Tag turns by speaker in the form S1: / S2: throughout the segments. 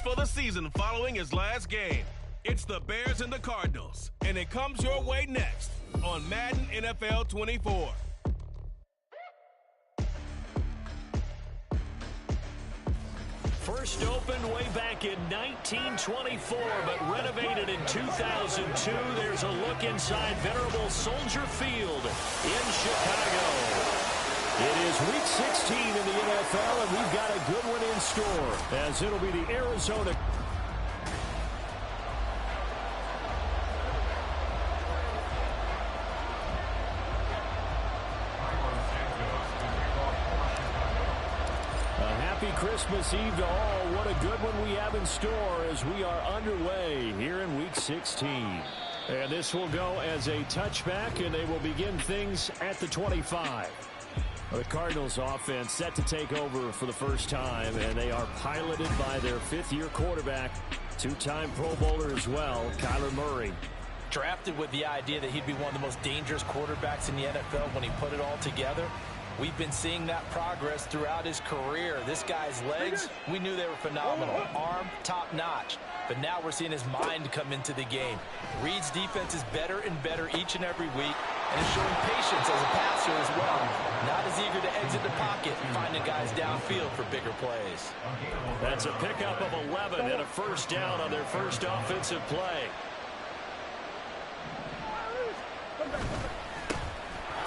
S1: for the season following his last game. It's the Bears and the Cardinals, and it comes your way next on Madden NFL 24.
S2: First opened way back in 1924, but renovated in 2002. There's a look inside venerable Soldier Field in Chicago. It is Week 16 in the NFL, and we've got a good one in store, as it'll be the Arizona. Christmas Eve to all. What a good one we have in store as we are underway here in Week 16. And this will go as a touchback, and they will begin things at the 25. The Cardinals offense set to take over for the first time, and they are piloted by their fifth-year quarterback, two-time Pro Bowler as well, Kyler Murray.
S3: Drafted with the idea that he'd be one of the most dangerous quarterbacks in the NFL when he put it all together. We've been seeing that progress throughout his career. This guy's legs, we knew they were phenomenal. Arm, top-notch. But now we're seeing his mind come into the game. Reed's defense is better and better each and every week, and is showing patience as a passer as well. Not as eager to exit the pocket, finding guys downfield for bigger plays.
S2: That's a pickup of 11 and a first down on their first offensive play.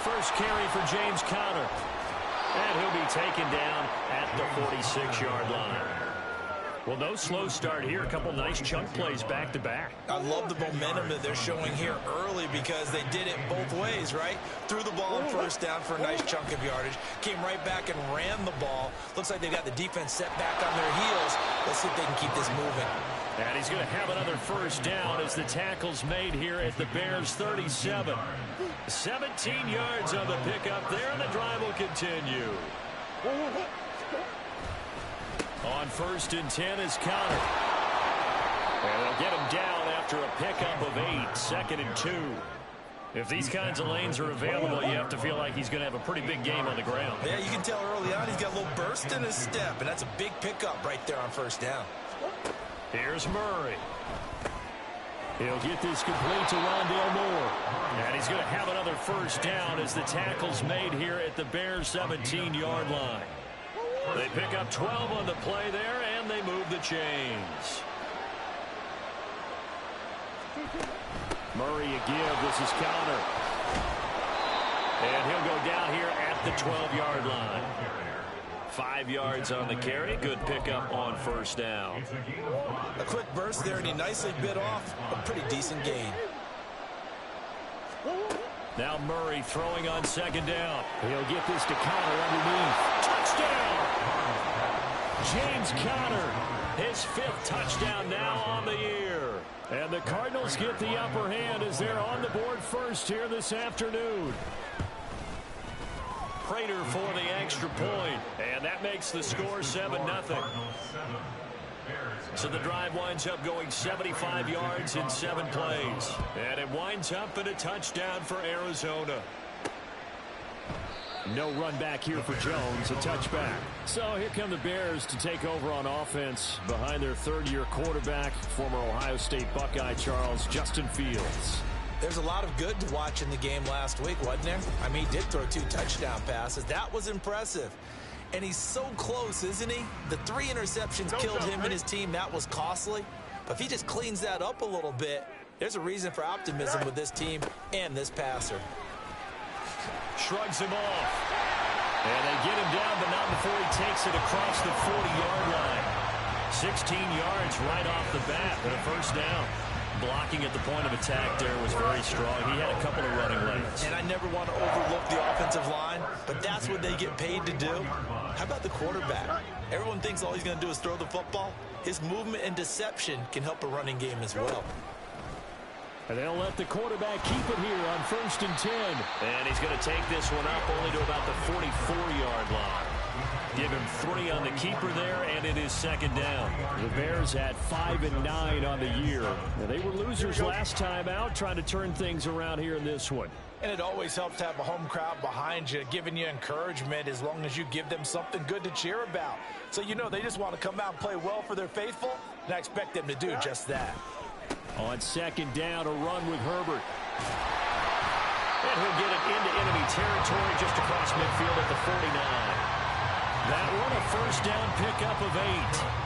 S2: First carry for James Conner. And he'll be taken down at the 46-yard line. Well, no slow start here. A couple nice chunk plays back-to-back.
S3: I love the momentum that they're showing here early because they did it both ways, right? Threw the ball on first down for a nice chunk of yardage. Came right back and ran the ball. Looks like they've got the defense set back on their heels. Let's see if they can keep this moving.
S2: And he's going to have another first down as the tackle's made here at the Bears' 37. 17 yards on the pickup there, and the drive will continue. On first and 10 is Conner. And they'll get him down after a pickup of 8, second and 2. If these kinds of lanes are available, you have to feel like he's going to have a pretty big game on the ground.
S3: Yeah, you can tell early on he's got a little burst in his step, and that's a big pickup right there on first down.
S2: Here's Murray. He'll get this complete to Rondale Moore. And he's going to have another first down as the tackle's made here at the Bears' 17-yard line. They pick up 12 on the play there, and they move the chains. Murray a give. This is Conner. And he'll go down here at the 12-yard line. 5 yards on the carry. Good pickup on first down.
S3: A quick burst there, and he nicely bit off a pretty decent gain.
S2: Now Murray throwing on second down. He'll get this to Conner underneath. Touchdown! James Conner, his 5th touchdown now on the year. And the Cardinals get the upper hand as they're on the board first here this afternoon. Prater for the extra point, and that makes the score 7-0. So the drive winds up going 75 yards in 7 plays. And it winds up in a touchdown for Arizona. No run back here for Jones, a touchback. So here come the Bears to take over on offense behind their third-year quarterback, former Ohio State Buckeye Justin Fields.
S3: There's a lot of good to watch in the game last week, wasn't there? I mean, he did throw 2 touchdown passes. That was impressive. And he's so close, isn't he? The 3 interceptions killed him and his team. That was costly. But if he just cleans that up a little bit, there's a reason for optimism with this team and this passer.
S2: Shrugs him off. And they get him down, but not before he takes it across the 40-yard line. 16 yards right off the bat and a first down. Blocking at the point of attack there was very strong. He had a couple of running lanes.
S3: And I never want to overlook the offensive line, but that's what they get paid to do. How about the quarterback? Everyone thinks all he's going to do is throw the football. His movement and deception can help a running game as well.
S2: And they'll let the quarterback keep it here on first and 10. And he's going to take this one up only to about the 44-yard line. Give him 3 on the keeper there, and it is second down. The Bears at 5-9 on the year. Now, they were losers last time out, trying to turn things around here in this one.
S3: And it always helps to have a home crowd behind you, giving you encouragement as long as you give them something good to cheer about. So you know they just want to come out and play well for their faithful, and I expect them to do just that.
S2: On second down, a run with Herbert. And he'll get it into enemy territory just across midfield at the 49. That one, a first down pickup of 8.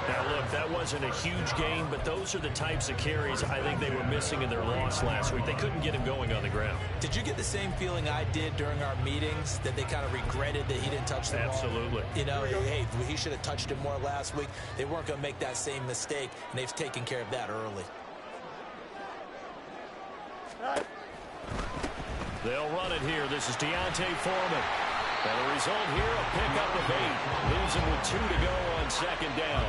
S2: Now, look, that wasn't a huge gain, but those are the types of carries I think they were missing in their loss last week. They couldn't get him going on the ground.
S3: Did you get the same feeling I did during our meetings, that they kind of regretted that he didn't touch the ball?
S2: Absolutely.
S3: You know, hey, he should have touched it more last week. They weren't going to make that same mistake, and they've taken care of that early.
S2: They'll run it here. This is Deontay Foreman. And the result here, a pickup of 8. Leaves him with 2 to go on second down.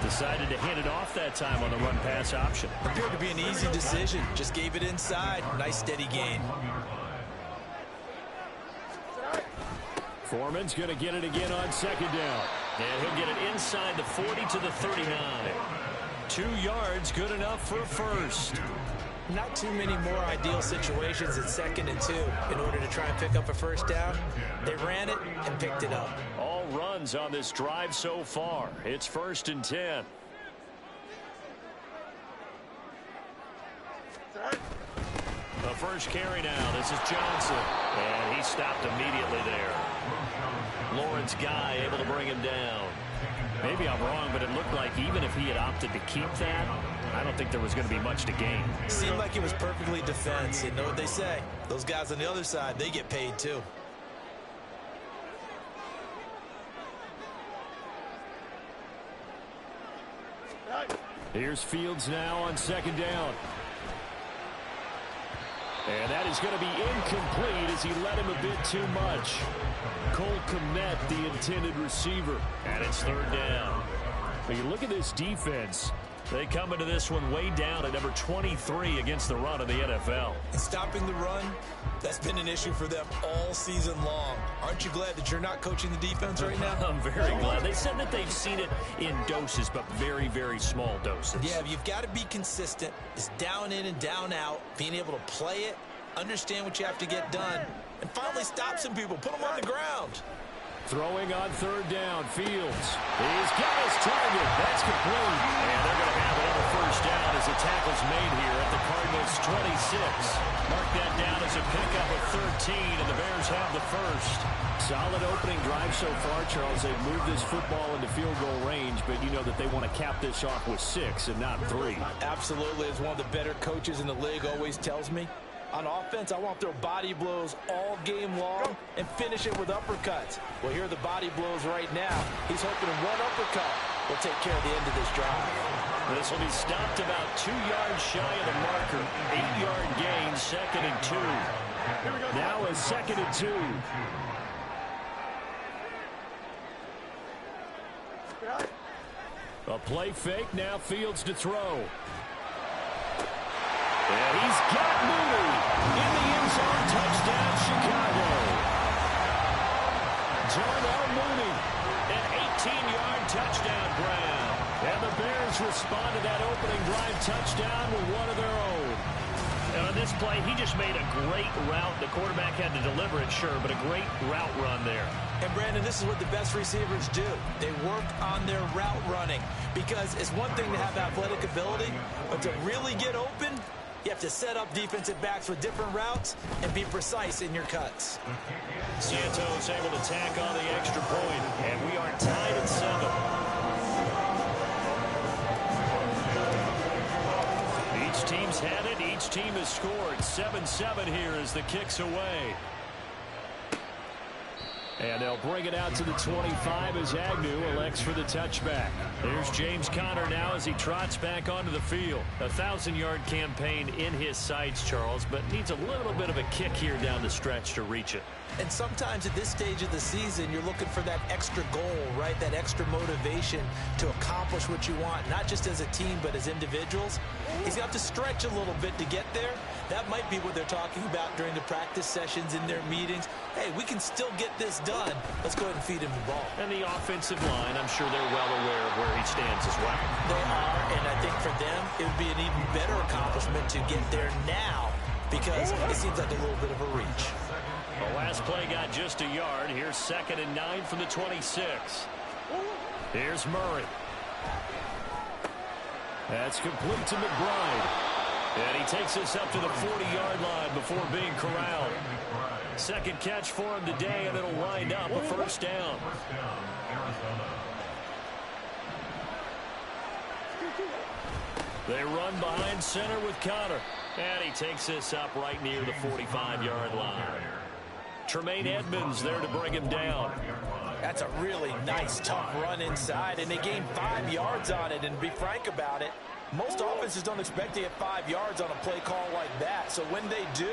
S2: Decided to hand it off that time on the run-pass option.
S3: Appeared to be an easy decision. Just gave it inside. Nice steady gain.
S2: Foreman's going to get it again on second down. And he'll get it inside the 40 to the 39. 2 yards, good enough for a first.
S3: Not too many more ideal situations at 2nd and 2 in order to try and pick up a first down. They ran it and picked it up.
S2: All runs on this drive so far. It's 1st and 10. The first carry now. This is Johnson. And he stopped immediately there. Lawrence Guy able to bring him down. Maybe I'm wrong, but it looked like even if he had opted to keep that, I don't think there was going to be much to gain.
S3: Seemed like it was perfectly defense. You know what they say. Those guys on the other side, they get paid too.
S2: Here's Fields now on second down. And that is going to be incomplete as he let him a bit too much. Cole Kmet, the intended receiver. And it's 3rd down. But you look at this defense. They come into this one way down at number 23 against the run of the NFL.
S3: And stopping the run, that's been an issue for them all season long. Aren't you glad that you're not coaching the defense right now?
S2: I'm very glad. They said that they've seen it in doses, but very, very small doses.
S3: Yeah, you've got to be consistent. It's down in and down out, being able to play it, understand what you have to get done, and finally stop some people, put them on the ground.
S2: Throwing on 3rd down, Fields. He's got his target. That's complete. And they're going to have another first down as the tackle's made here at the Cardinals' 26. Mark that down as a pickup of 13, and the Bears have the first. Solid opening drive so far, Charles. They've moved this football into field goal range, but you know that they want to cap this off with 6 and not 3.
S3: Absolutely. As one of the better coaches in the league always tells me, on offense, I want to throw body blows all game long and finish it with uppercuts. Well, here are the body blows right now. He's hoping one uppercut will take care of the end of this drive.
S2: This will be stopped about 2 yards shy of the marker. 8-yard gain, 2nd and 2. Now a 2nd and 2. A play fake, now Fields to throw. And he's got Mooney in the end zone. Touchdown, Chicago. Darnell Mooney, an 18-yard touchdown grab. And the Bears respond to that opening drive touchdown with one of their own. And on this play, he just made a great route. The quarterback had to deliver it, sure, but a great route run there.
S3: And, Brandon, this is what the best receivers do. They work on their route running because it's one thing to have athletic ability, but to really get open, you have to set up defensive backs with different routes and be precise in your cuts.
S2: Santos able to tack on the extra point, and we are tied at 7. Each team's had it. Each team has scored. 7-7 here as the kick's away. And they'll bring it out to the 25 as Agnew elects for the touchback. There's James Conner now as he trots back onto the field. A 1,000-yard campaign in his sights, Charles, but needs a little bit of a kick here down the stretch to reach it.
S3: And sometimes at this stage of the season, you're looking for that extra goal, right? That extra motivation to accomplish what you want, not just as a team, but as individuals. He's got to stretch a little bit to get there. That might be what they're talking about during the practice sessions in their meetings. Hey, we can still get this done. Let's go ahead and feed him the ball.
S2: And the offensive line, I'm sure they're well aware of where he stands as well.
S3: They are, and I think for them, it would be an even better accomplishment to get there now because it seems like a little bit of a reach.
S2: The last play got just a yard. Here's 2nd and 9 from the 26. Here's Murray. That's complete to McBride. And he takes us up to the 40-yard line before being corralled. Second catch for him today, and it'll wind up a first down. They run behind center with Connor. And he takes this up right near the 45-yard line. Tremaine Edmonds there to bring him down.
S3: That's a really nice, tough run inside, and they gained 5 yards on it. And to be frank about it, most offenses don't expect to get 5 yards on a play call like that. So when they do,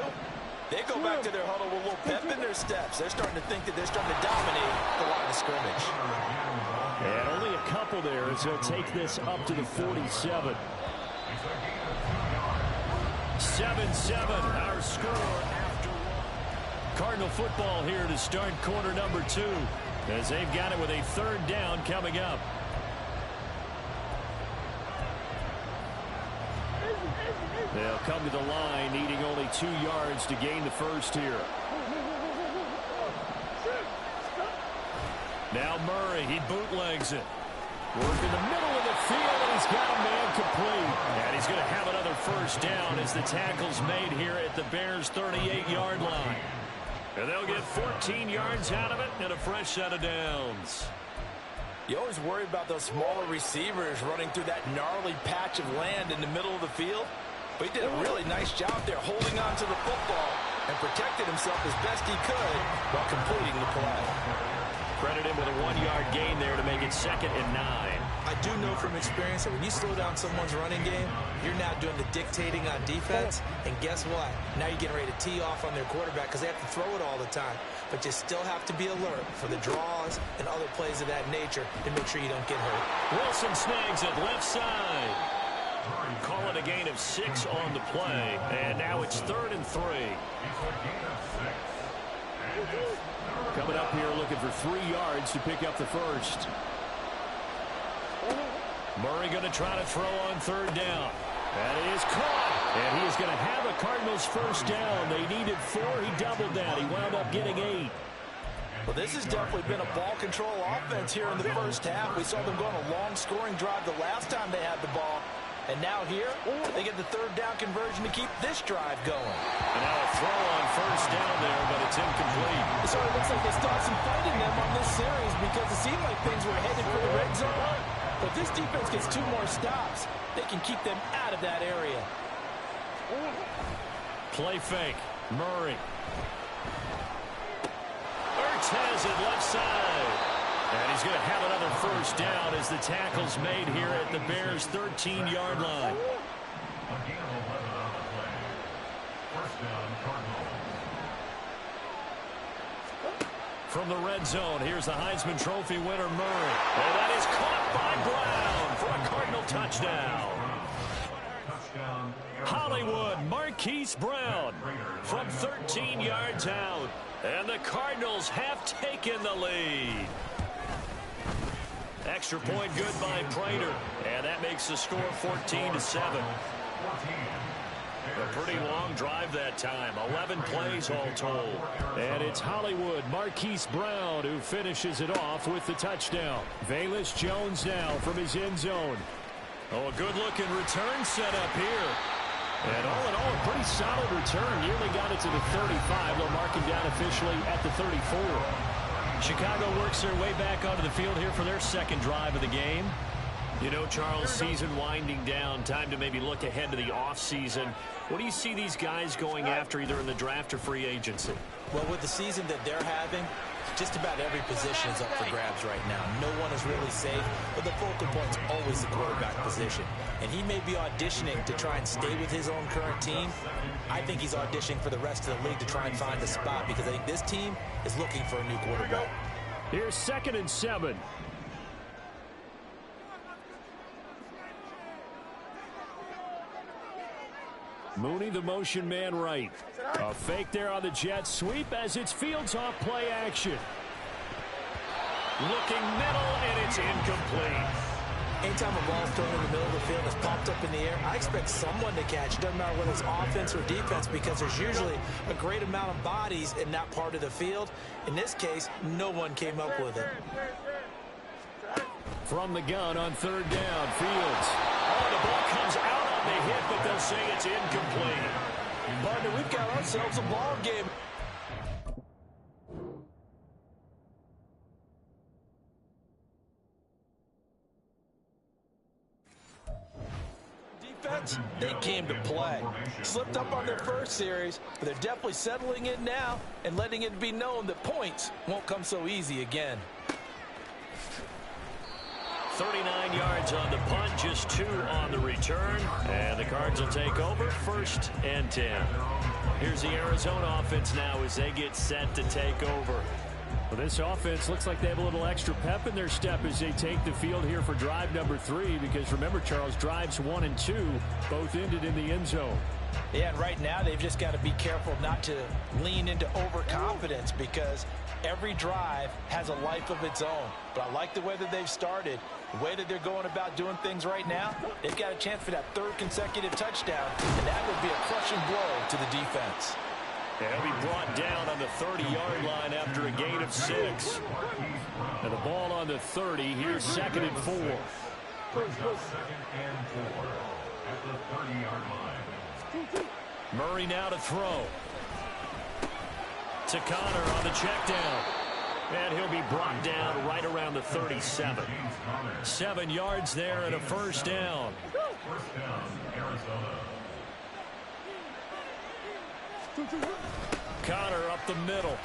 S3: they go back to their huddle with a little pep in their steps. They're starting to think that they're starting to dominate the line of scrimmage.
S2: And only a couple there as they'll take this up to the 47. 7-7, our score after one. Cardinal football here to start quarter number 2 as they've got it with a 3rd down coming up. They'll come to the line needing only 2 yards to gain the first here. Now Murray, he bootlegs it. Work in the middle of the field, and he's got a man complete. And he's going to have another first down as the tackle's made here at the Bears' 38-yard line. And they'll get 14 yards out of it and a fresh set of downs.
S3: You always worry about those smaller receivers running through that gnarly patch of land in the middle of the field. But he did a really nice job there holding on to the football and protected himself as best he could while completing the play.
S2: Credit him with a 1-yard gain there to make it 2nd and 9.
S3: I do know from experience that when you slow down someone's running game, you're now doing the dictating on defense. And guess what? Now you're getting ready to tee off on their quarterback because they have to throw it all the time. But you still have to be alert for the draws and other plays of that nature to make sure you don't get hurt.
S2: Wilson snags it left side. Call it a gain of 6 on the play. And now it's 3rd and 3. Coming up here looking for 3 yards to pick up the first. Murray going to try to throw on 3rd down. That is caught. And he is going to have a Cardinals first down. They needed 4. He doubled that. He wound up getting 8.
S3: Well, this has definitely been a ball control offense here in the first half. We saw them go on a long scoring drive the last time they had the ball. And now here, they get the 3rd down conversion to keep this drive going.
S2: And now a throw on first down there, but it's incomplete.
S3: It sort of looks like they still have some fight in them on this series because it seemed like things were headed for the red zone. But if this defense gets 2 more stops, they can keep them out of that area.
S2: Play fake. Murray. Ertz has it left side. And he's going to have another first down as the tackle's made here at the Bears' 13-yard line. From the red zone, here's the Heisman Trophy winner, Murray. And that is caught by Brown for a Cardinal touchdown. Hollywood, Marquise Brown from 13 yards out. And the Cardinals have taken the lead. Extra point good by Prater. And that makes the score 14-7. A pretty long drive that time. 11 plays all told. And it's Hollywood, Marquise Brown, who finishes it off with the touchdown. Velus Jones now from his end zone. Oh, a good-looking return set up here. And all in all, a pretty solid return. Nearly got it to the 35. They'll mark him down officially at the 34. Chicago works their way back onto the field here for their 2nd drive of the game. You know, Charles, season winding down, time to maybe look ahead to the offseason. What do you see these guys going after either in the draft or free agency?
S3: Well, with the season that they're having, just about every position is up for grabs right now. No one is really safe, but the focal point's always the quarterback position. And he may be auditioning to try and stay with his own current team. I think he's auditioning for the rest of the league to try and find a spot because I think this team is looking for a new quarterback.
S2: Here's 2nd and 7. Mooney, the motion man right. A fake there on the jet sweep as it's fields off play action. Looking middle, and it's incomplete.
S3: Anytime a ball's thrown in the middle of the field, it's popped up in the air, I expect someone to catch. It doesn't matter whether it's offense or defense, because there's usually a great amount of bodies in that part of the field. In this case, no one came up with it.
S2: From the gun on third down, Fields. Oh, the ball comes out on the hit, but they'll say it's incomplete.
S3: Partner, we've got ourselves a ball game. Defense, they came to play. Slipped up on their first series, but they're definitely settling in now and letting it be known that points won't come so easy again.
S2: 39 yards on the punt, just 2 on the return. And the Cards will take over, 1st and 10. Here's the Arizona offense now as they get set to take over. Well, this offense looks like they have a little extra pep in their step as they take the field here for drive number 3. Because remember, Charles, drives 1 and 2 both ended in the end zone.
S3: Yeah, and right now they've just got to be careful not to lean into overconfidence, because every drive has a life of its own. But I like the way that they've started, the way that they're going about doing things right now. They've got a chance for that 3rd consecutive touchdown, and that would be a crushing blow to the defense.
S2: And he'll be brought down on the 30-yard line after a gain of 6. And the ball on the 30. Here's 2nd and 4.
S4: 2nd and 4 at the 30-yard line.
S2: Murray now to throw. To Connor on the check down. And he'll be brought down right around the 37. 7 yards there and a 1st down.
S4: 1st down, Arizona.
S2: Connor up the middle.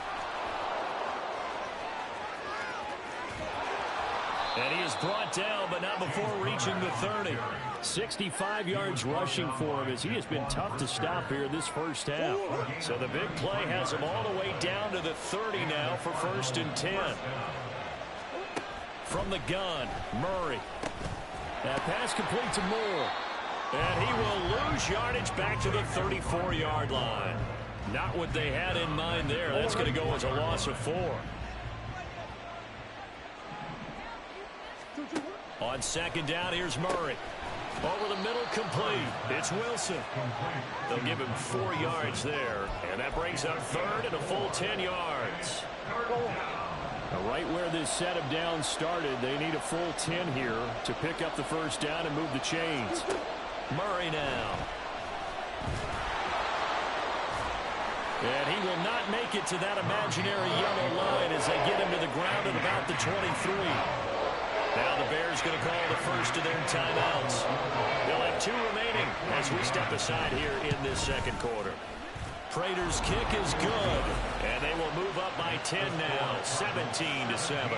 S2: And he is brought down, but not before reaching the 30. 65 yards rushing for him, as he has been tough to stop here this first half. So the big play has him all the way down to the 30 now for 1st and 10. From the gun, Murray. That pass complete to Moore. And he will lose yardage back to the 34-yard line. Not what they had in mind there. That's going to go as a loss of 4. On 2nd down, here's Murray. Over the middle, complete. It's Wilson. They'll give him 4 yards there. And that brings up 3rd and a full 10 yards. Right where this set of downs started, they need a full 10 here to pick up the 1st down and move the chains. Murray now. And he will not make it to that imaginary yellow line as they get him to the ground at about the 23. Now the Bears going to call the first of their timeouts. They'll have 2 remaining as we step aside here in this 2nd quarter. Prater's kick is good, and they will move up by 10 now, 17-7.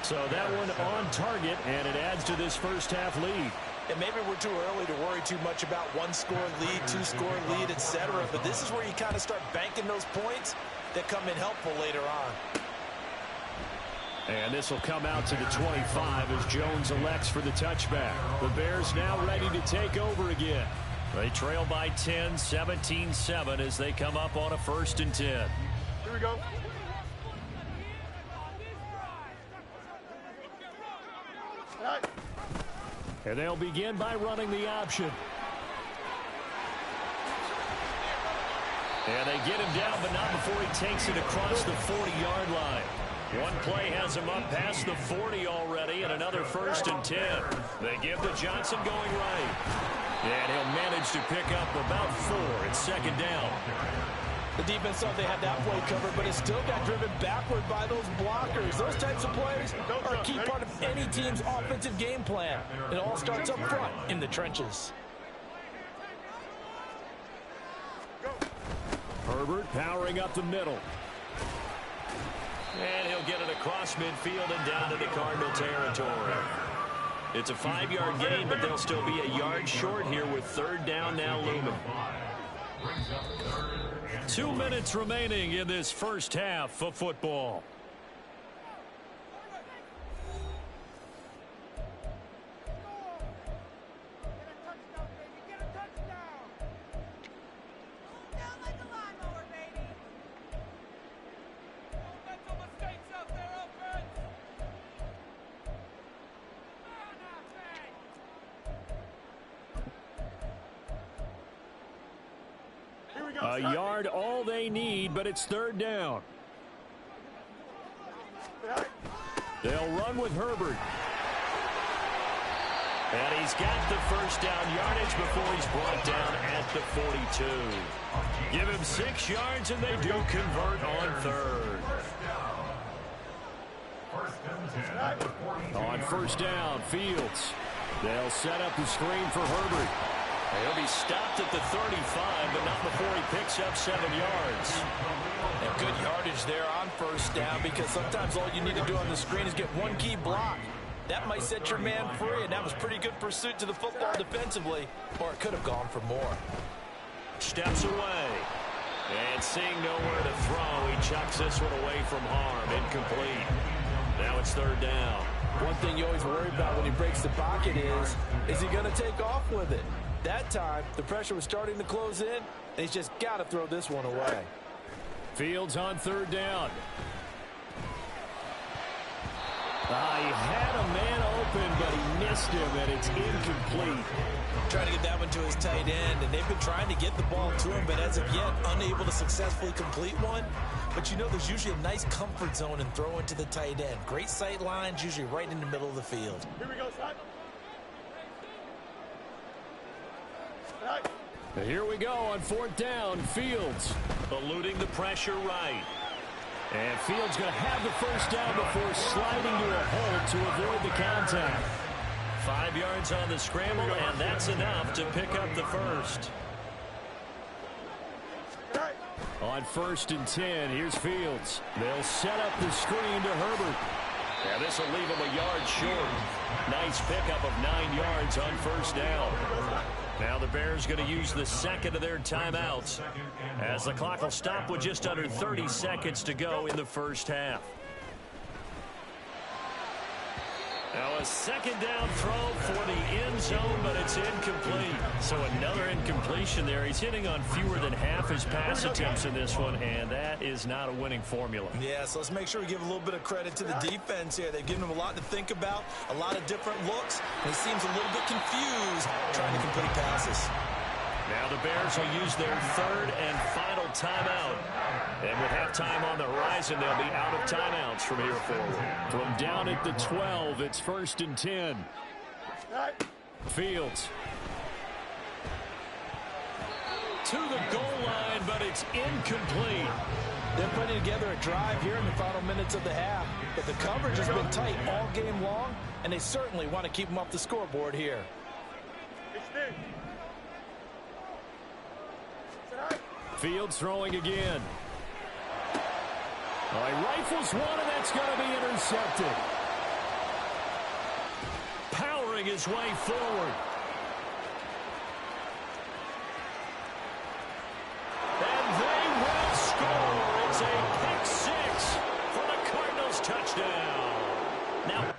S2: So that one on target, and it adds to this first half lead.
S3: And maybe we're too early to worry too much about 1-score lead, 2-score lead, etc. But this is where you kind of start banking those points that come in helpful later on.
S2: And this will come out to the 25 as Jones elects for the touchback. The Bears now ready to take over again. They trail by 10, 17-7 as they come up on a 1st and 10.
S5: Here we go.
S2: And they'll begin by running the option. And they get him down, but not before he takes it across the 40-yard line. One play has him up past the 40 already, and another 1st and 10. They give to Johnson going right. And he'll manage to pick up about 4 at 2nd down.
S3: The defense thought they had that play covered, but it still got driven backward by those blockers. Those types of plays are a key part of any team's offensive game plan. It all starts up front in the trenches.
S2: Herbert powering up the middle. And he'll get it across midfield and down to the Cardinal territory. It's a 5-yard gain, but they'll still be a yard short here with 3rd down now looming. 2 minutes remaining in this first half of football. A yard all they need, but it's third down. They'll run with Herbert. And he's got the first down yardage before he's brought down at the 42. Give him 6 yards, and they do convert on third. On first down, Fields. They'll set up the screen for Herbert. He'll be stopped at the 35, but not before he picks up 7 yards.
S3: And good yardage there on first down, because sometimes all you need to do on the screen is get one key block. That might set your man free, and that was pretty good pursuit to the football defensively, or it could have gone for more.
S2: Steps away. And seeing nowhere to throw, he chucks this one away from harm. Incomplete. Now it's third down.
S3: One thing you always worry about when he breaks the pocket is he going to take off with it? That time, the pressure was starting to close in, and he's just got to throw this one away.
S2: Fields on third down. He had a man open, but he missed him, and it's incomplete.
S3: Trying to get that one to his tight end, and they've been trying to get the ball to him, but as of yet, unable to successfully complete one. But you know there's usually a nice comfort zone in throwing to the tight end. Great sight lines, usually right in the middle of the field.
S5: Here we go, son.
S2: Here we go on fourth down. Fields eluding the pressure right. And Fields going to have the first down before sliding to a hold to avoid the contact. 5 yards on the scramble, and that's enough to pick up the first. On 1st and 10, here's Fields. They'll set up the screen to Herbert. Yeah, this will leave him a yard short. Nice pickup of 9 yards on first down. Now the Bears going to use the second of their timeouts, as the clock will stop with just under 30 seconds to go in the first half. Now a second down throw for the end zone, but it's incomplete. So another incompletion there. He's hitting on fewer than half his pass attempts in this one, and that is not a winning formula.
S3: Yeah, so let's make sure we give a little bit of credit to the defense here. They've given him a lot to think about, a lot of different looks, and he seems a little bit confused trying to complete passes.
S2: Now the Bears will use their third and final timeout. And with halftime on the horizon, they'll be out of timeouts from here forward. From down at the 12, it's 1st and 10. Fields. To the goal line, but it's incomplete.
S3: They're putting together a drive here in the final minutes of the half, but the coverage has been tight all game long, and they certainly want to keep them off the scoreboard here.
S2: Fields throwing again. He rifles one, and that's going to be intercepted. Powering his way forward. And they will score. It's a pick six for the Cardinals touchdown. Now,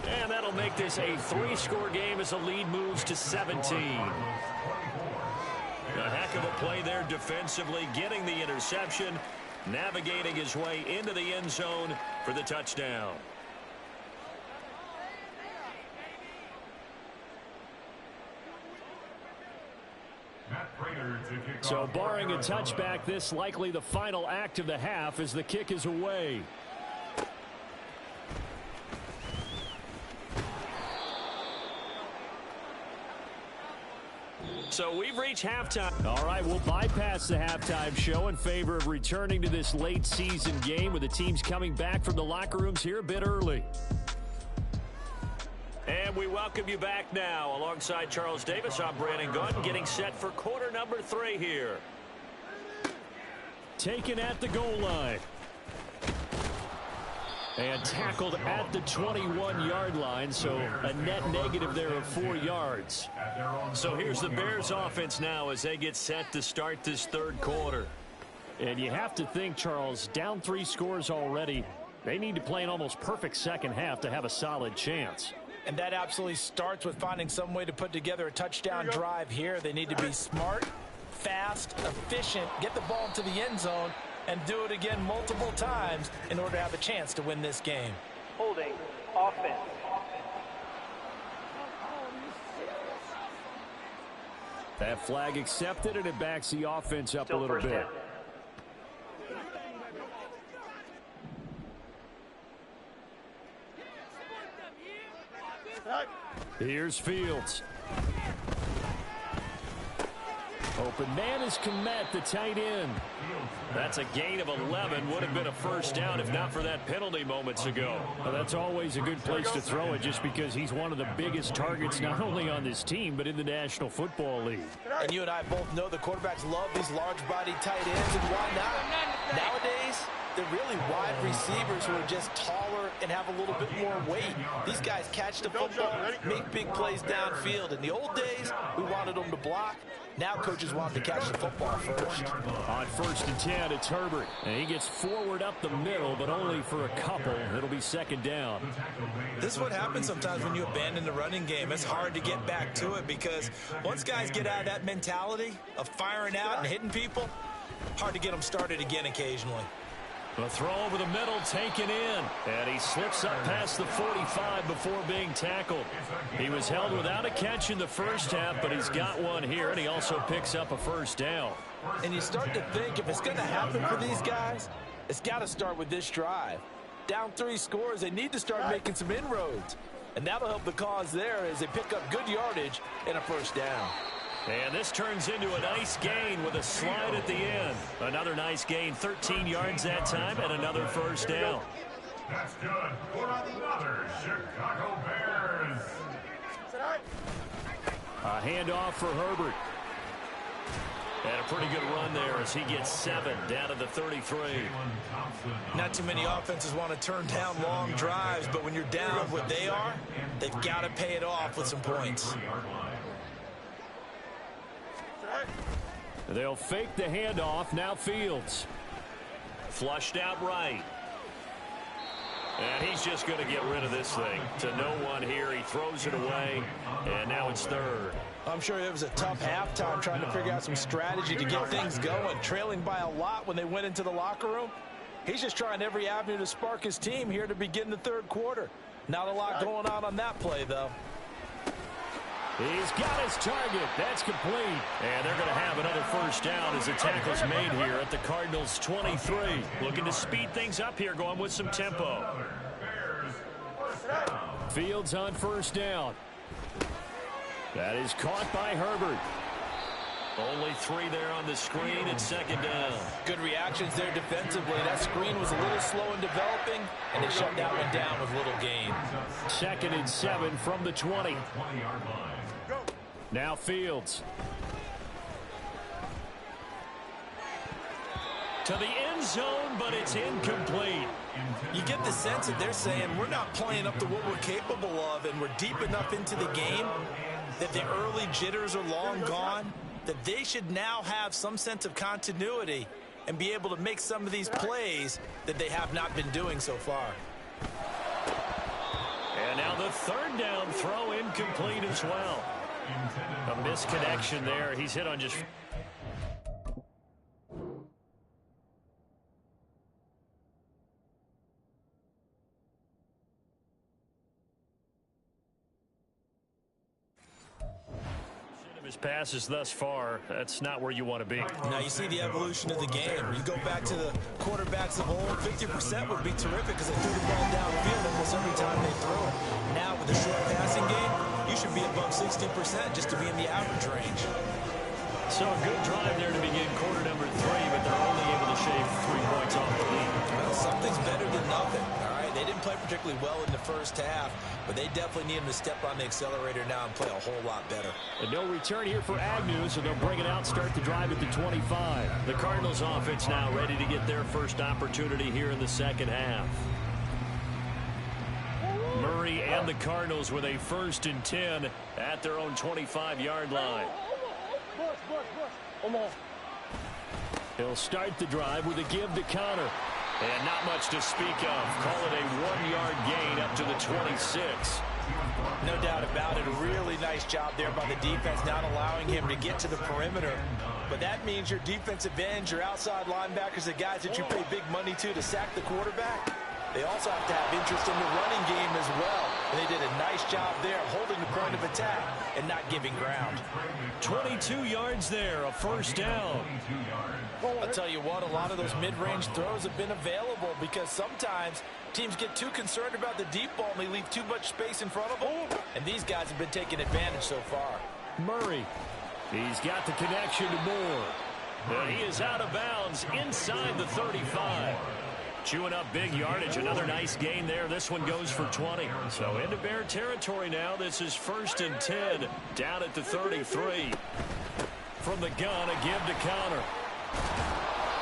S2: and that'll make this a 3-score game as the lead moves to 17. A heck of a play there defensively, getting the interception, navigating his way into the end zone for the touchdown. So barring a touchback, this likely the final act of the half as the kick is away. So we've reached halftime. All right, we'll bypass the halftime show in favor of returning to this late season game with the teams coming back from the locker rooms here a bit early. And we welcome you back now. Alongside Charles Davis, I'm Brandon Gaunt, getting set for quarter number 3 here. Taken at the goal line. And tackled at the 21-yard line, so a net negative there of 4 yards. So here's the Bears offense now as they get set to start this third quarter. And you have to think, Charles, down 3 scores already. They need to play an almost perfect second half to have a solid chance.
S3: And that absolutely starts with finding some way to put together a touchdown drive here. They need to be smart, fast, efficient, get the ball to the end zone, and do it again multiple times in order to have a chance to win this game.
S5: Holding offense.
S2: That flag accepted, and it backs the offense up a little bit. Here's Fields. Open man is Komet, the tight end. That's a gain of 11. Would have been a first down if not for that penalty moments ago. Well, that's always a good place to throw it just because he's one of the biggest targets not only on this team but in the National Football League.
S3: And you and I both know the quarterbacks love these large-bodied tight ends, and why not? Nowadays, they're really wide receivers who are just taller and have a little bit more weight. These guys catch the football, make big plays downfield. In the old days, we wanted them to block. Now coaches want them to catch the football first.
S2: On 1st and 10, it's Herbert. And he gets forward up the middle, but only for a couple. It'll be 2nd down.
S3: This is what happens sometimes when you abandon the running game. It's hard to get back to it because once guys get out of that mentality of firing out and hitting people, hard to get them started again occasionally.
S2: The throw over the middle taken in, and he slips up past the 45 before being tackled. He was held without a catch in the first half, but he's got one here, and he also picks up a first down.
S3: And you start to think if it's going to happen for these guys, it's got to start with this drive. Down 3 scores, they need to start making some inroads. And that'll help the cause there as they pick up good yardage and a first down.
S2: And this turns into a nice gain with a slide at the end. Another nice gain, 13 yards that time, and another first down.
S4: That's good for another Chicago Bears.
S2: A handoff for Herbert. And a pretty good run there as he gets 7 down to the 33.
S3: Not too many offenses want to turn down long drives, but when you're down what they are, they've got to pay it off with some points.
S2: They'll fake the handoff. Now Fields. Flushed out right. And he's just going to get rid of this thing. To no one here. He throws it away. And now it's 3rd.
S3: I'm sure it was a tough halftime trying to figure out some strategy to get things going. Trailing by a lot when they went into the locker room. He's just trying every avenue to spark his team here to begin the 3rd quarter. Not a lot going on that play, though.
S2: He's got his target. That's complete. And they're going to have another first down as the tackle's made here at the Cardinals' 23. Looking to speed things up here, going with some tempo. Fields on first down. That is caught by Herbert. Only 3 there on the screen at 2nd down.
S3: Good reactions there defensively. That screen was a little slow in developing, and they shut that one down with little gain.
S2: 2nd and 7 from the 20. Now Fields. To the end zone, but it's incomplete.
S3: You get the sense that they're saying we're not playing up to what we're capable of, and we're deep enough into the game that the early jitters are long gone, that they should now have some sense of continuity and be able to make some of these plays that they have not been doing so far.
S2: And now the 3rd down throw incomplete as well. A misconnection there. He's hit on just... his passes thus far, that's not where you want to be.
S3: Now you see the evolution of the game. You go back to the quarterbacks of old, 50% would be terrific because they threw the ball downfield almost every time they throw it. Now with the short passing game, you should be above 60% just to be in the average range.
S2: So a good drive there to begin quarter number 3, but they're only able to shave 3 points off the lead.
S3: Well, something's better than nothing, all right? They didn't play particularly well in the first half, but they definitely need them to step on the accelerator now and play a whole lot better.
S2: And no return here for Agnew, so they'll bring it out, start the drive at the 25. The Cardinals offense now ready to get their first opportunity here in the 2nd half. Murray and the Cardinals with a 1st and 10 at their own 25-yard line. He'll start the drive with a give to Connor. And not much to speak of. Call it a 1-yard gain up to the 26.
S3: No doubt about it. A really nice job there by the defense, not allowing him to get to the perimeter. But that means your defensive ends, your outside linebackers, the guys that you pay big money to sack the quarterback, they also have to have interest in the running game as well. And they did a nice job there holding the point of attack and not giving ground.
S2: 22 yards there, a first down.
S3: I'll tell you what, a lot of those mid-range throws have been available because sometimes teams get too concerned about the deep ball and they leave too much space in front of them. And these guys have been taking advantage so far.
S2: Murray, he's got the connection to Moore. And he is out of bounds inside the 35. Chewing up big yardage. Another nice gain there. This one goes for 20. So into Bear territory now. This is 1st and 10 down at the 33. From the gun, a give to Connor.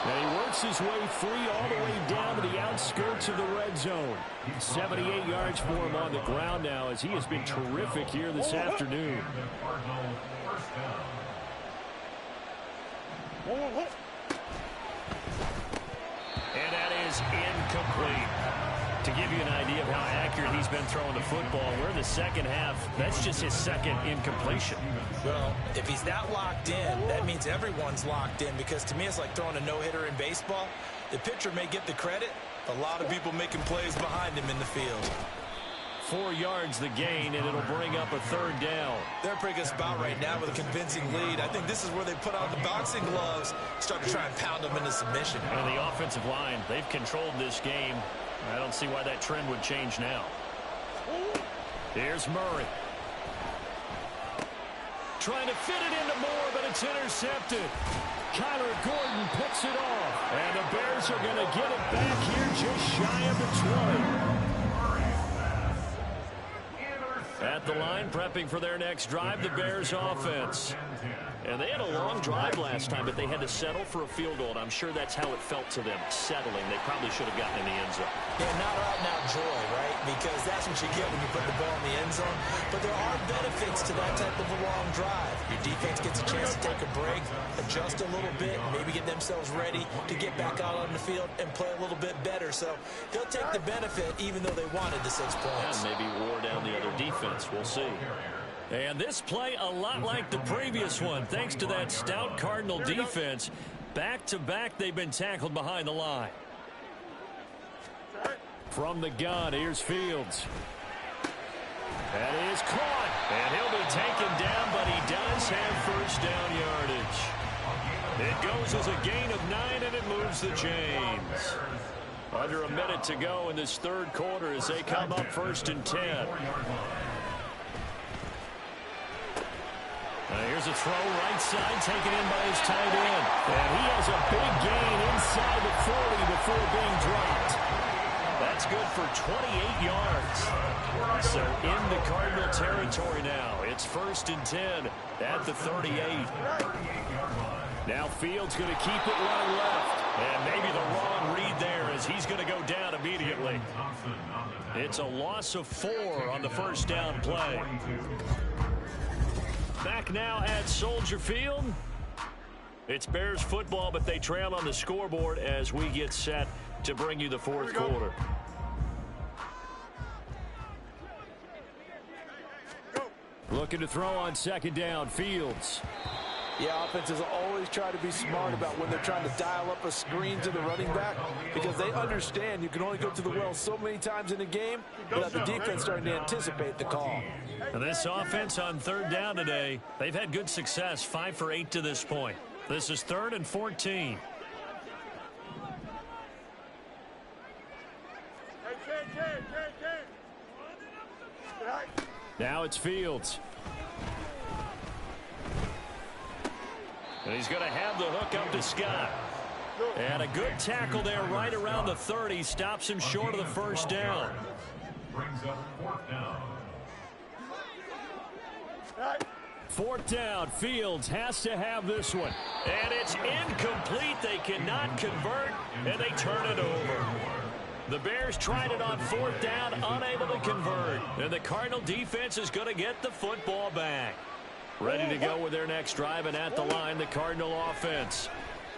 S2: And he works his way free all the way down to the outskirts of the red zone. 78 yards for him on the ground now as he has been terrific here this afternoon. And that is incomplete. To give you an idea of how accurate he's been throwing the football, we're in the second half. That's just his second incompletion.
S3: Well, if he's that locked in, that means everyone's locked in, because to me it's like throwing a no-hitter in baseball. The pitcher may get the credit, a lot of people making plays behind him in the field.
S2: 4 yards the gain, and it'll bring up a third down.
S3: They're a pretty good spot right now with a convincing lead. I think this is where they put on the boxing gloves, start to try and pound them into submission.
S2: And the offensive line, they've controlled this game. I don't see why that trend would change now. Here's Murray. Trying to fit it into Moore, but it's intercepted. Kyler Gordon picks it off. And the Bears are going to get it back here just shy of the 20. At the line, prepping for their next drive, the Bears offense. And they had a long drive last time, but they had to settle for a field goal. And I'm sure that's how it felt to them, settling. They probably should have gotten in the end zone.
S3: Yeah, not out-and-out joy, right? Because that's what you get when you put the ball in the end zone. But there are benefits to that type of a long drive. Your defense gets a chance to take a break, adjust a little bit, maybe get themselves ready to get back out on the field and play a little bit better. So they'll take the benefit even though they wanted the 6 points.
S2: And maybe wore down the other defense. We'll see. And this play a lot like the previous one, thanks to that stout Cardinal defense. Back-to-back, they've been tackled behind the line. From the gun, here's Fields. That is caught, and he'll be taken down, but he does have first down yardage. It goes as a gain of 9, and it moves the chains. Under a minute to go in this third quarter as they come up 1st and 10. Here's a throw right side, taken in by his tight end. And he has a big gain inside the 40 before being dropped. That's good for 28 yards. So into Cardinal territory now. It's 1st and 10 at the 38. Now Fields going to keep it running left. And maybe the wrong read there as he's going to go down immediately. It's a loss of 4 on the first down play. Back now at Soldier Field. It's Bears football, but they trail on the scoreboard as we get set to bring you the fourth quarter. Looking to throw on 2nd down, Fields.
S3: Yeah, offenses always try to be smart about when they're trying to dial up a screen to the running back, because they understand you can only go to the well so many times in a game without the defense starting to anticipate the call.
S2: And this offense on 3rd down today, they've had good success, 5 for 8 to this point. This is 3rd and 14. Now it's Fields. And he's going to have the hook up to Scott. And a good tackle there right around the 30. Stops him short of the first down.
S4: Brings up 4th down.
S2: 4th down. Fields has to have this one. And it's incomplete. They cannot convert, and they turn it over. The Bears tried it on 4th down, unable to convert. And the Cardinal defense is going to get the football back. Ready to go with their next drive, and at the line, the Cardinal offense.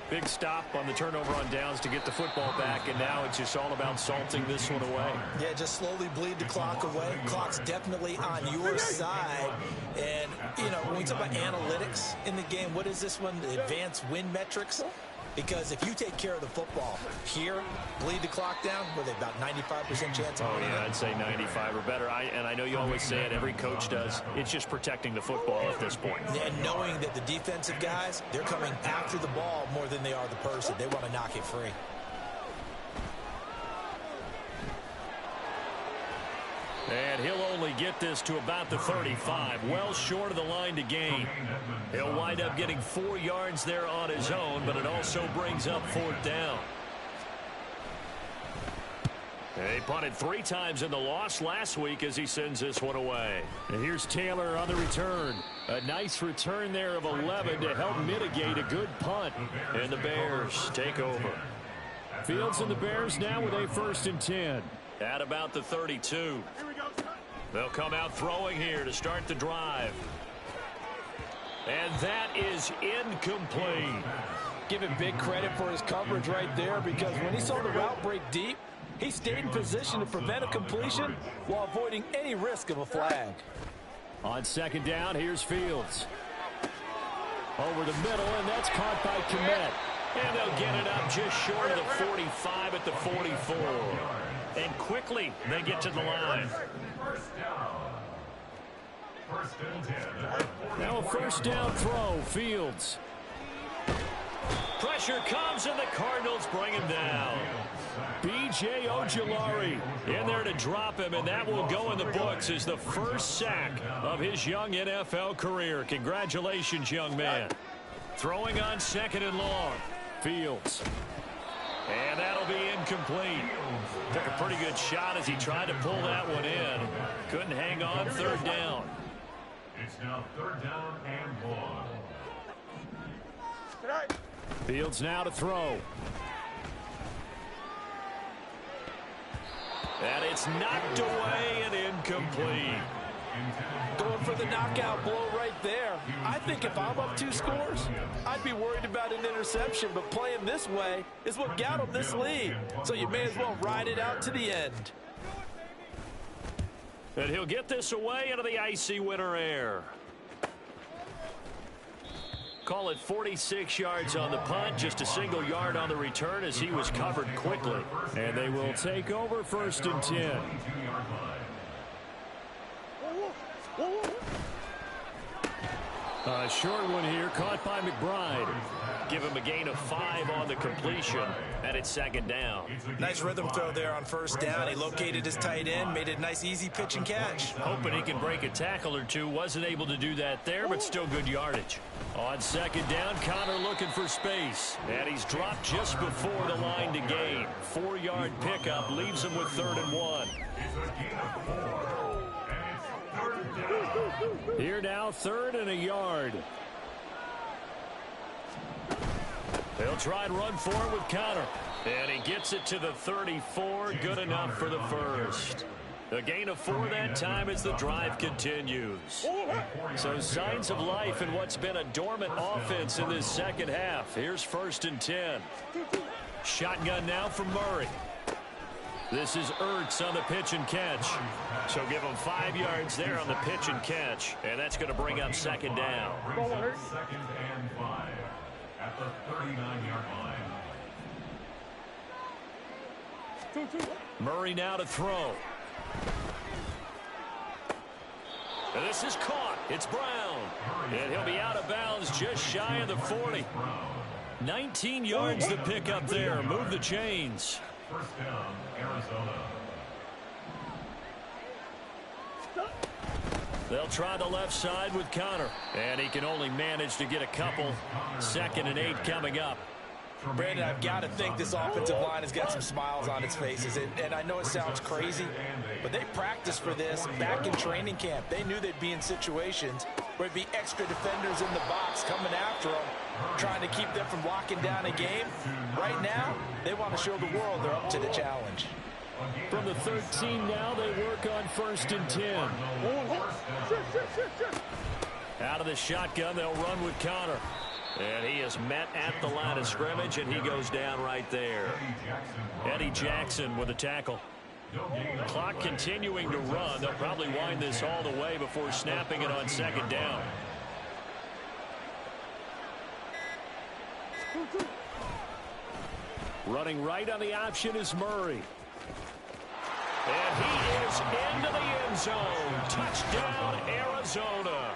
S2: Big stop on the turnover on downs to get the football back, and now it's just all about salting this one away.
S3: Yeah, just slowly bleed the clock away. Clock's definitely on your side. And, you know, when we talk about analytics in the game, what is this one? The advanced win metrics? Because if you take care of the football here, bleed the clock down, with about 95% chance of winning.
S2: Yeah, I'd say 95 or better. And I know you always say it, every coach does. It's just protecting the football at this point.
S3: And knowing that the defensive guys, they're coming after the ball more than they are the person. They want to knock it free.
S2: And he'll only get this to about the 35, well short of the line to gain. He'll wind up getting 4 yards there on his own, but it also brings up 4th down. He punted 3 times in the loss last week as he sends this one away. And here's Taylor on the return. A nice return there of 11 to help mitigate a good punt. And the Bears take over. Fields and the Bears now with a 1st and 10. At about the 32. They'll come out throwing here to start the drive. And that is incomplete.
S3: Give him big credit for his coverage right there, because when he saw the route break deep, he stayed in position to prevent a completion while avoiding any risk of a flag.
S2: On 2nd down, here's Fields. Over the middle, and that's caught by Kmet. And they'll get it up just short of the 45 at the 44. And quickly, they get to the line. Now a 1st down throw, Fields. Pressure comes, and the Cardinals bring him down. B.J. Ojulari in there to drop him, and that will go in the books as the first sack of his young NFL career. Congratulations, young man. Throwing on 2nd and long. Fields. And that'll be incomplete. Took a pretty good shot as he tried to pull that one in. Couldn't hang on. 3rd down.
S4: It's now 3rd down and 1.
S2: Fields now to throw. And it's knocked away and incomplete.
S3: Going for the knockout blow right there. I think if I'm up 2 scores, I'd be worried about an interception, but playing this way is what got him this lead. So you may as well ride it out to the end.
S2: And he'll get this away into the icy winter air. Call it 46 yards on the punt, just a single yard on the return as he was covered quickly. And they will take over 1st and 10. A short one here, caught by McBride. Give him a gain of 5 on the completion, and it's 2nd down.
S3: Nice rhythm throw there on 1st down. He located his tight end, made it a nice easy pitch and catch.
S2: Hoping he can break a tackle or two. Wasn't able to do that there, but still good yardage. On 2nd down, Connor looking for space. And he's dropped just before the line to gain. 4-yard pickup leaves him with 3rd and 1. Here now, 3rd and a yard. They'll try and run for it with Connor. And he gets it to the 34. Good enough for the 1st. A gain of 4 that time as the drive continues. So signs of life in what's been a dormant offense in this 2nd half. Here's 1st and 10. Shotgun now from Murray. This is Ertz on the pitch and catch. So give him 5 yards there on the pitch and catch. And that's going to bring up 2nd down.
S4: 2nd and 5 at the 39-yard line.
S2: Murray now to throw. And this is caught. It's Brown. And he'll be out of bounds just shy of the 40. 19 yards to pick up there. Move the chains.
S4: 1st down, Arizona.
S2: They'll try the left side with Connor. And he can only manage to get a couple. 2nd and 8 coming up.
S3: Brandon, I've got to think this offensive line has got some smiles on its faces. And I know it sounds crazy, but they practiced for this back in training camp. They knew they'd be in situations where it'd be extra defenders in the box coming after them, trying to keep them from locking down a game. Right now, they want to show the world they're up to the challenge.
S2: From the 13 now, they work on 1st and 10. Out of the shotgun, they'll run with Connor. And he is met at the line of scrimmage, and he goes down right there. Eddie Jackson with a tackle. Clock continuing to run. They'll probably wind this all the way before snapping it on second down. Running right on the option is Murray. And he is into the end zone. Touchdown, Arizona.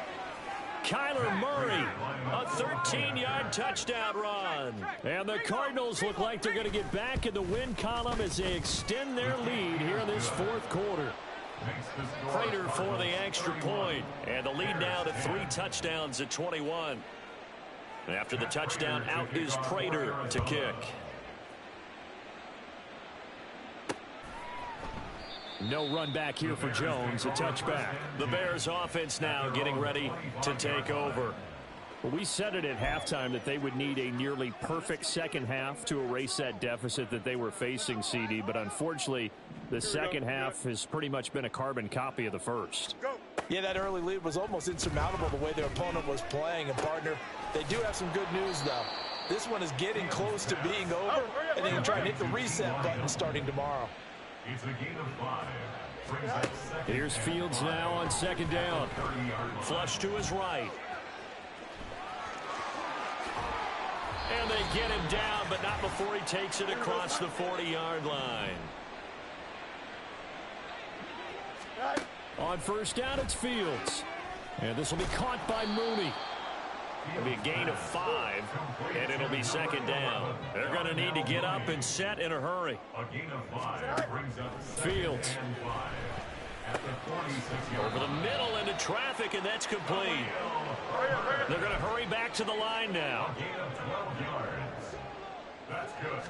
S2: Kyler Murray, a 13-yard touchdown run. And the Cardinals look like they're going to get back in the win column as they extend their lead here in this fourth quarter. Prater for the extra point. And the lead now to 3 touchdowns at 21. After the touchdown, out is Prater to kick. No run back here for Jones, a touchback. The Bears offense now getting ready to take over. Well, we said it at halftime that they would need a nearly perfect second half to erase that deficit that they were facing, CD, but unfortunately the second half has pretty much been a carbon copy of the first.
S3: Yeah, that early lead was almost insurmountable the way their opponent was playing. And partner, they do have some good news though. This one is getting close to being over, and they can try and hit the reset button starting tomorrow.
S4: It's a gain of 5.
S2: Here's Fields now on second down. Flush to his right. And they get him down, but not before he takes it across the 40-yard line. On first down, it's Fields. And this will be caught by Mooney. It'll be a gain of 5, and it'll be second down. They're going to need to get up and set in a hurry.
S4: A gain of 5 brings up
S2: Fields. Over the middle into traffic, and that's complete. They're going to hurry back to the line now.
S4: gain of 12 yards. That's good.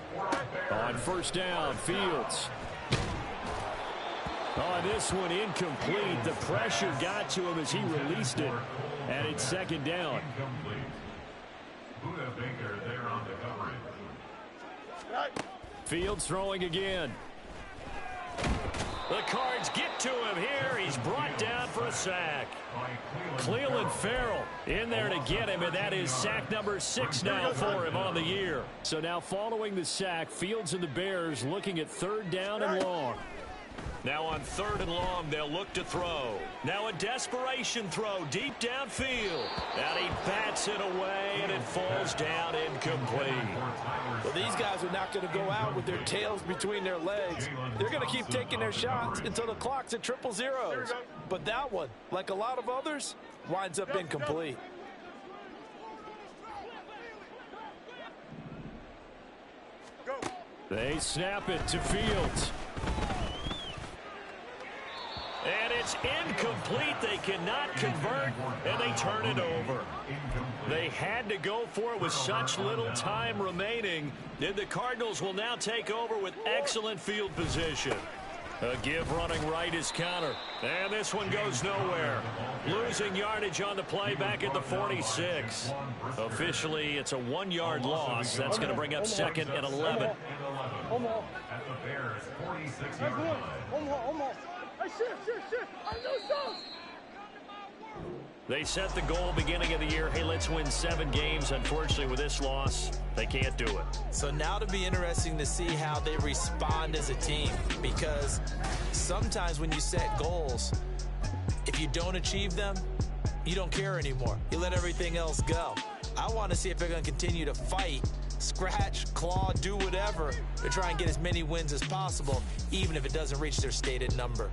S2: On first down, Fields. On this one, incomplete. The pressure got to him as he released it, and it's second down.
S4: Incomplete. Buda Baker there on the coverage.
S2: Fields throwing again. The Cards get to him here. He's brought down for a sack. Cleveland Farrell in there to get him, and that is sack number 6 now for him on the year. So now following the sack, Fields and the Bears looking at third down and long. Now on third and long, they'll look to throw. Now a desperation throw deep downfield. And he bats it away, and it falls down incomplete.
S3: Well, these guys are not going to go out with their tails between their legs. They're going to keep taking their shots until the clock's at 000. But that one, like a lot of others, winds up incomplete.
S2: They snap it to Fields. And it's incomplete. They cannot convert, and they turn it over. They had to go for it with such little time remaining. And the Cardinals will now take over with excellent field position. A give running right is counter. And this one goes nowhere. Losing yardage on the play back at the 46. Officially, it's a 1-yard loss. That's going to bring up second and 11.
S4: At the Bears' 46-yard line.
S2: They set the goal beginning of the year, hey, let's win 7 games. Unfortunately, with this loss, they can't do it.
S3: So now it'll be interesting to see how they respond as a team, because sometimes when you set goals, if you don't achieve them, you don't care anymore. You let everything else go. I want to see if they're going to continue to fight, scratch, claw, do whatever to try and get as many wins as possible, even if it doesn't reach their stated number.